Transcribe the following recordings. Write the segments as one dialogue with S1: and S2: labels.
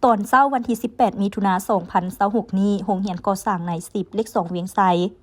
S1: ตอนเช้าวันที่18มิถุนายน2026นี้โรงเรียนก่อสร้างใน10เลข2เวียงไส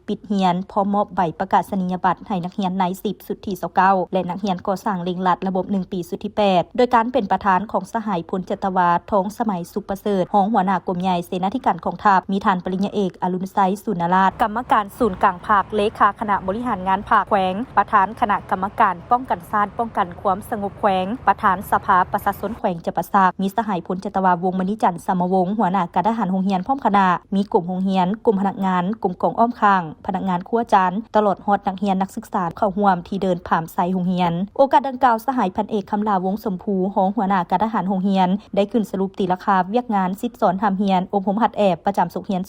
S1: ปิดเรียนพร้อมมอบใบประกาศนียบัตรให้นักเรียนใน10สุดที่29และนักเรียนก่อสร้างเร่งรัดระบบ1ปีสุดที่8โดยการเป็นประธานของสหายพลจัตวาทองสมัยสุขประเสริฐรองหัวหน้ากรมใหญ่เสนาธิการกองทัพมีท่านปริญญาเอกอรุณไซสุนราชกรรมการศูนย์กลางภาคเลขาคณะบริหารงานภาคแขวงประธานคณะกรรมการป้องกันชาติป้องกันความสงบแขวงประธานสภาประชาชนแขวงจำปาสักมีสหายพลจัตวาวงศ์มณีจันทร์สมวงศ์หัวหน้าการทหารโรงเรียนพร้อมคณะมีกลุ่มโรงเรียนกลุ่มพนักงานกลุ่มกองอ้อมข้างพนักงานครัวจานตลอดฮอดนักเรียนนักศึกษาเข้าร่วมที่เดินผ่านไซโรงเรียนโอกาสดังกล่าวสหายพันเอกคำลาวงศ์สมภูรองหัวหน้าการทหารโรงเรียนได้ขึ้นสรุปตีราคาเวียกงานสิทธิสอนทำเรียนอบรมหัดแอบประจำสุขเรียน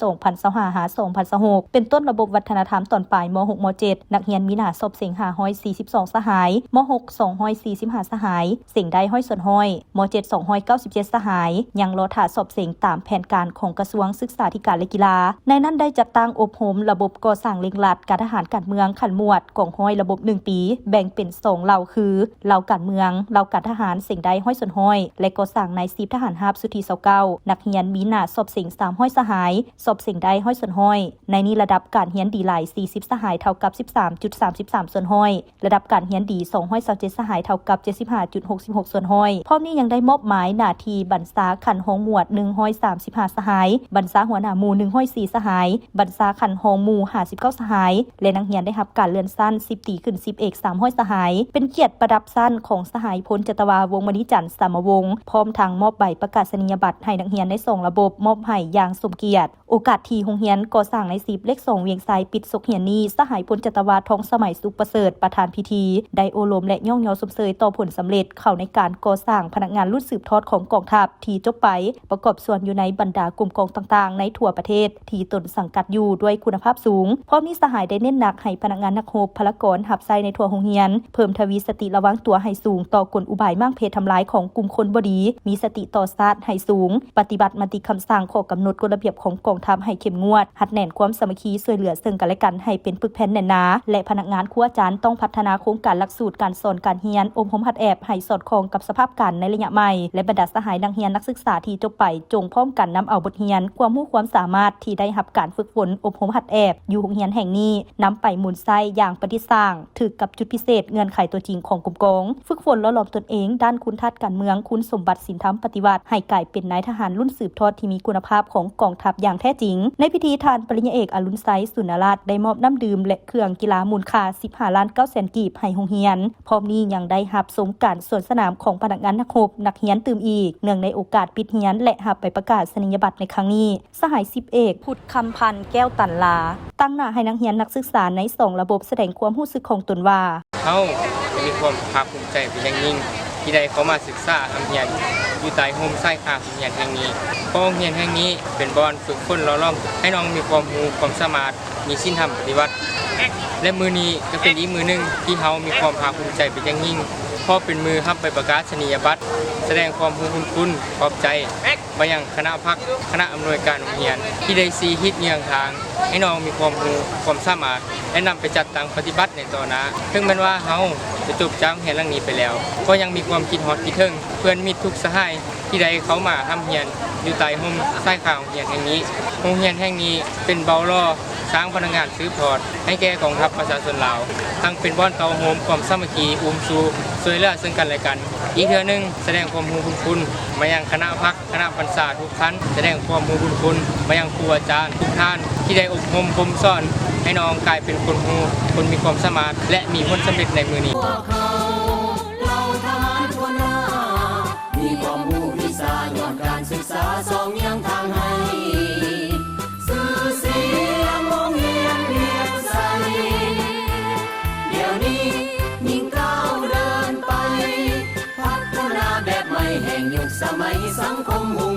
S1: 2025-2026เป็นต้นระบบวัฒนธรรมตอนปลายม.6 ม.7 นักเรียนมีหน้าสอบเสียง542สหายม.6 245สหายเสียงได้ห้อยส่วนห้อยม.7 297สหายยังรอถ่าสอบเสียงตามแผนการของกระทรวงศึกษาธิการและกีฬาในนั้นได้จัดตั้งอบรมระบบก่อสร้างเร่งรัดการทหารการเมืองขันหมวดกองห้อยระบบ1ปีแบ่งเป็น2เหล่าคือเหล่าการเมืองเหล่าการทหารเสียงได้ห้อยส่วนห้อยและก่อสร้างใน10ทหารราบสุดที่29นักเรียนมีหน้าสอบเสียง3ห้อยสหายสอบเสียงได้ห้อยส่วนห้อยในนี้ระดับการเรียนดีหลาย40สหายเท่ากับ 13.33 ส่วนห้อยระดับการเรียนดี227สหายเท่ากับ 75.66 ส่วนห้อยพร้อมนี้ยังได้มอบหมายหน้าที่บรรษาขันห้องหมวด135สหายบรรษาหัวหน้าหมู่104สหายบรรษาขันห้องหมู่59สหายและนักเรียนได้รับการเลื่อนสั้น10ตีขึ้น10เอก300สหายเป็นเกียรติประดับสั้นของสหายพลจัตวาวงศ์มณีจันทร์สามวงศ์พร้อมทางมอบใบประกาศนียบัตรให้นักเรียนใน2ระบบมอบให้อย่างสมเกียรติโอกาสที่โรงเรียนก่อสร้างใน10เลข2เวียงไสปิดสุขเรียนนี้สหายพลจัตวาทองสมัยสุขประเสริฐประธานพิธีได้โอโลมและย่องยอสมเสยต่อผลสำเร็จเข้าในการก่อสร้างพนักงานรุ่นสืบทอดของกองทัพที่จบไปประกอบส่วนอยู่ในบรรดากลุ่มกองต่างๆในทั่วประเทศที่ตนสังกัดอยู่ด้วยคุณภาพสูงพร้อมนี้สหายได้เน้นหนักให้พนักงานนักรบพลกรหับไส้ในทั่วโรงเรียนเพิ่มทวีสติระวังตัวให้สูงต่อกลอุบายมั่งเพศทำลายของกลุ่มคนบ่ดีมีสติต่อชาติให้สูงปฏิบัติมติคำสั่งข้อกำหนดกฎระเบียบของกองทัพให้เข้มงวดหัดแน่นความสามัคคีช่วยเหลือซึ่งกันและกันให้เป็นปึกแผ่นแน่นหนาและพนักงานครัวจานต้องพัฒนาโครงการหลักสูตรการสอนการเรียนอบรมหัดแอบให้สอดคล้องกับสภาพการในระยะใหม่และบรรดาสหายนักเรียนนักศึกษาที่จบไปจงพร้อมกันนำเอาบทเรียนความรู้ความสามารถที่ได้รับการฝึกฝนอบรมหัดแอบอยู่โรงเรียนแห่งนี้นำไปหมุนไส้อย่างปฏิสร้างถึกกับจุดพิเศษเงื่อนไขตัวจริงของกลุ่มกองฝึกฝนล้อหลอมตนเองด้านคุณทัศน์การเมืองคุณสมบัติศีลธรรมปฏิวัติให้กลายเป็นนายทหารรุ่นสืบทอดที่มีคุณภาพของกองทัพอย่างแท้จริงในพิธีท่านปริญญาเอกอรุณไซสุนราชได้มอบน้ำดื่มและเครื่องกีฬามูลค่า15,900,000 กีบให้โรงเรียนพร้อมนี้ยังได้รับชมการสวนสนามของพนักงานนักรบนักเรียนตื่มอีกเนื่องในโอกาสปิดเรียนและรับใบประกาศนียบัตรในครั้งนี้สหาย10เอกพุทธคำพันธ์แก้วตันลาตั้งหน้าให้นักเรียนนักศึกษาใน2ระบบแสดงความรู้สึกของตนว่า
S2: เขามีความภาคภูมิใจเป็นอย่างยิ่งที่ได้เข้ามาศึกษาทำเรียนอยู่ใต้โฮมไซต์อาโรงเรียนแห่งนี้เพราะโรงเรียนแห่งนี้เป็นบ่อนฝึกฝนหล่อหลอมให้น้องมีความรู้ความสามารถมีศีลธรรมปฏิบัติและมือนี้ก็เป็นอีกมือนึงที่เขามีความภาคภูมิใจเป็นอย่างยิ่งเพราะเป็นมือรับใบประกาศนียบัตรแสดงความรู้คุณขอบใจไปยังคณะพักคณะอำนวยการโรงเรียนที่ได้ซีฮิตเนียงทางให้น้องมีความรู้ความสามารถและนำไปจัดตั้งปฏิบัติในต่อหน้าถึงแม้ว่าเขาจะจบจากโรงเรียนหลังนี้ไปแล้วก็ยังมีความคิดฮอดคิดถึงเพื่อนมิตรทุกสหายที่ได้เขามาทำเรียนอยู่ใต้ร่มใต้ข่าวโรงเรียนแห่งนี้โรงเรียนแห่งนี้เป็นเบาล่อสร้างพนักงานซื้อพอร์ตให้แก่กองทัพประชาชนลาวทั้งเป็นบ่อนเตาโฮมความสามัคคีอุ้มชูช่วยเหลือซึ่งกันและกันอีกเทื่อนึงแสดงความรู้คุณมายังคณะพักคณะบรรษาทุกท่านแสดงความรู้คุณมายังครูอาจารย์ทุกท่านที่ได้อบรมบ่มสอนให้น้องกลายเป็นคนรู้คนมีความสามารถและมีผลสำเร็จในมือนี้
S3: มีความรู้วิชาย้อนการศึกษาสองยังทางให้สื่อเสียงโรงเรียนเวียงไสเดี๋ยวนี้ยิ่งก้าวเดินไปพัฒนาแบบใหม่แห่งยุคสมัยสังคมหุ่ง